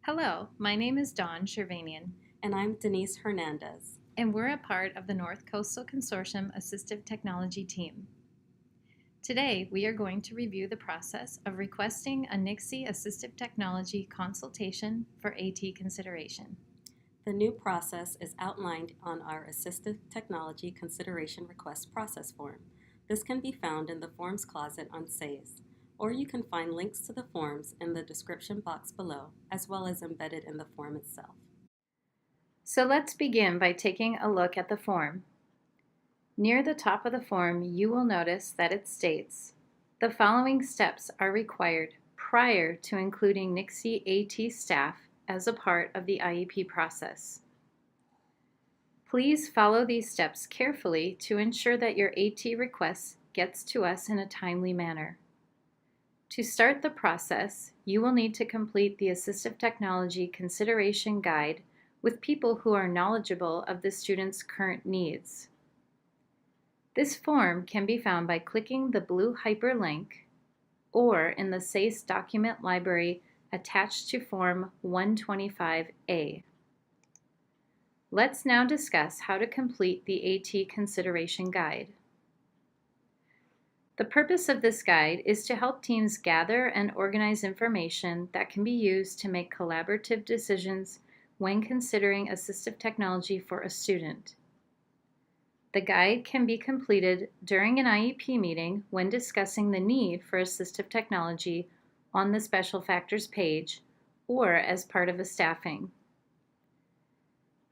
Hello, my name is Dawn Shervanian, And I'm Denise Hernandez. and we're a part of the North Coastal Consortium Assistive Technology team. Today, we are going to review the process of requesting a NCCSE Assistive Technology consultation for AT consideration. The new process is outlined on our Assistive Technology Consideration Request Process form. This can be found in the Forms closet on SAYS, or you can find links to the forms in the description box below, as well as embedded in the form itself. So let's begin by taking a look at the form. Near the top of the form, you will notice that it states, the following steps are required prior to including NCCSE AT staff as a part of the IEP process. Please follow these steps carefully to ensure that your AT request gets to us in a timely manner. To start the process, you will need to complete the Assistive Technology Consideration Guide with people who are knowledgeable of the student's current needs. This form can be found by clicking the blue hyperlink or in the SAYS document library attached to Form 125A. Let's now discuss how to complete the AT Consideration Guide. The purpose of this guide is to help teams gather and organize information that can be used to make collaborative decisions when considering assistive technology for a student. The guide can be completed during an IEP meeting when discussing the need for assistive technology on the Special Factors page or as part of a staffing.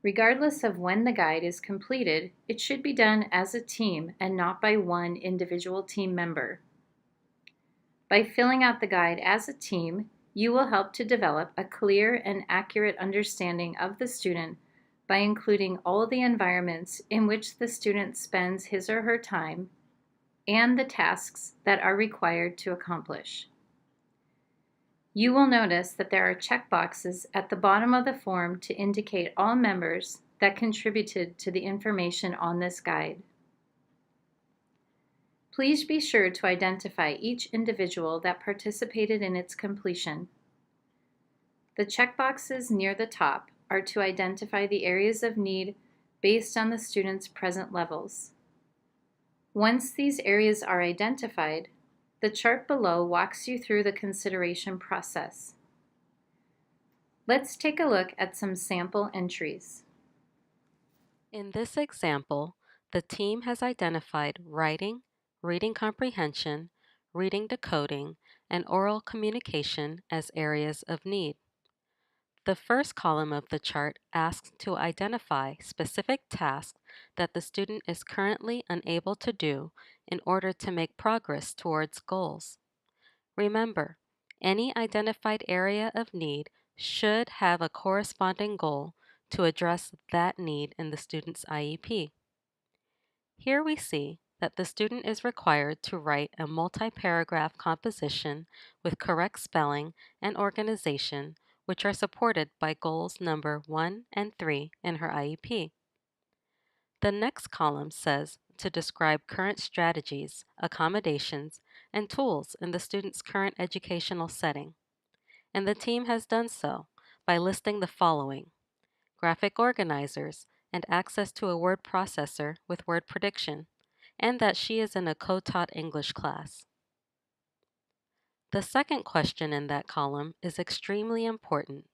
Regardless of when the guide is completed, it should be done as a team and not by one individual team member. By filling out the guide as a team, you will help to develop a clear and accurate understanding of the student by including all the environments in which the student spends his or her time and the tasks that are required to accomplish. You will notice that there are checkboxes at the bottom of the form to indicate all members that contributed to the information on this guide. Please be sure to identify each individual that participated in its completion. The checkboxes near the top are to identify the areas of need based on the student's present levels. Once these areas are identified, the chart below walks you through the consideration process. Let's take a look at some sample entries. In this example, the team has identified writing, reading comprehension, reading decoding, and oral communication as areas of need. The first column of the chart asks to identify specific tasks that the student is currently unable to do in order to make progress towards goals. Remember, any identified area of need should have a corresponding goal to address that need in the student's IEP. Here we see that the student is required to write a multi-paragraph composition with correct spelling and organization, which are supported by goals number 1 and 3 in her IEP. The next column says to describe current strategies, accommodations, and tools in the student's current educational setting. And the team has done so by listing the following: graphic organizers and access to a word processor with word prediction, and that she is in a co-taught English class. The second question in that column is extremely important.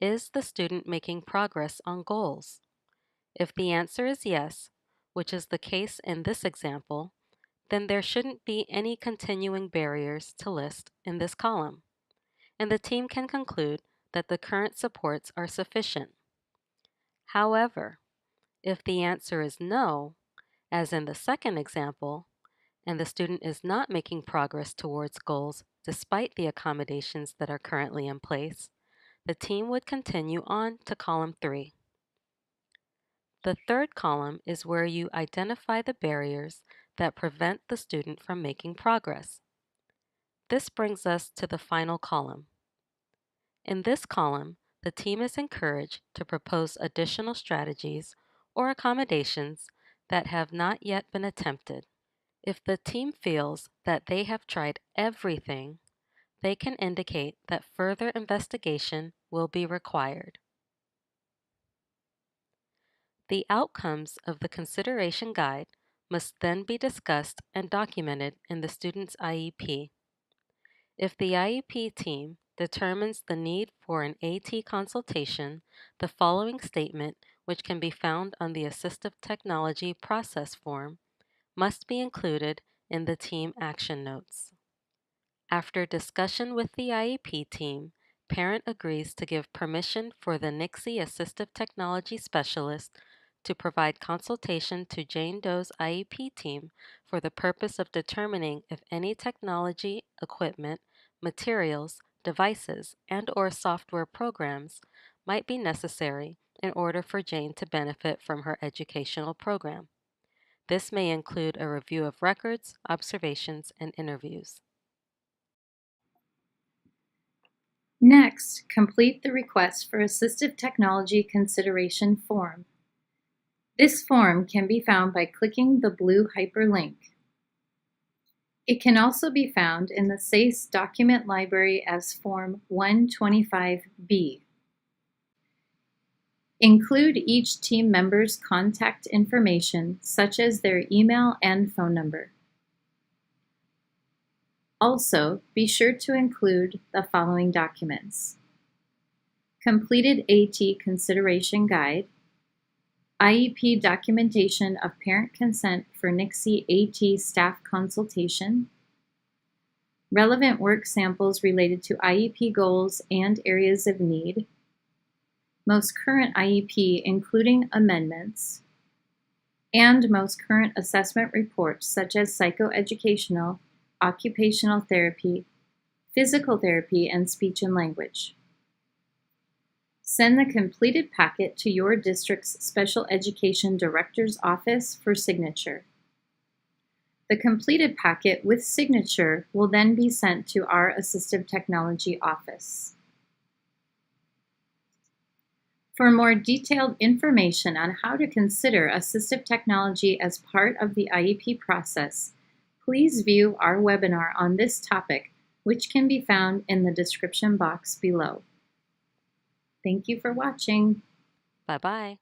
Is the student making progress on goals? If the answer is yes, which is the case in this example, then there shouldn't be any continuing barriers to list in this column, and the team can conclude that the current supports are sufficient. However, if the answer is no, as in the second example, and the student is not making progress towards goals despite the accommodations that are currently in place, the team would continue on to column 3. The third column is where you identify the barriers that prevent the student from making progress. This brings us to the final column. In this column, the team is encouraged to propose additional strategies or accommodations that have not yet been attempted. If the team feels that they have tried everything, they can indicate that further investigation will be required. The outcomes of the consideration guide must then be discussed and documented in the student's IEP. If the IEP team determines the need for an AT consultation, the following statement, which can be found on the Assistive Technology Process Form, must be included in the team action notes. After discussion with the IEP team, parent agrees to give permission for the NCCSE Assistive Technology Specialist to provide consultation to Jane Doe's IEP team for the purpose of determining if any technology, equipment, materials, devices, and/or software programs might be necessary in order for Jane to benefit from her educational program. This may include a review of records, observations, and interviews. Next, complete the request for assistive technology consideration form. This form can be found by clicking the blue hyperlink. It can also be found in the SACE document library as Form 125B. Include each team member's contact information, such as their email and phone number. Also, be sure to include the following documents: completed AT consideration guide, IEP documentation of parent consent for NCCSE AT staff consultation, relevant work samples related to IEP goals and areas of need, most current IEP including amendments, and most current assessment reports such as psychoeducational, occupational therapy, physical therapy, and speech and language. Send the completed packet to your district's special education director's office for signature. The completed packet with signature will then be sent to our assistive technology office. For more detailed information on how to consider assistive technology as part of the IEP process, please view our webinar on this topic, which can be found in the description box below. Thank you for watching. Bye-bye.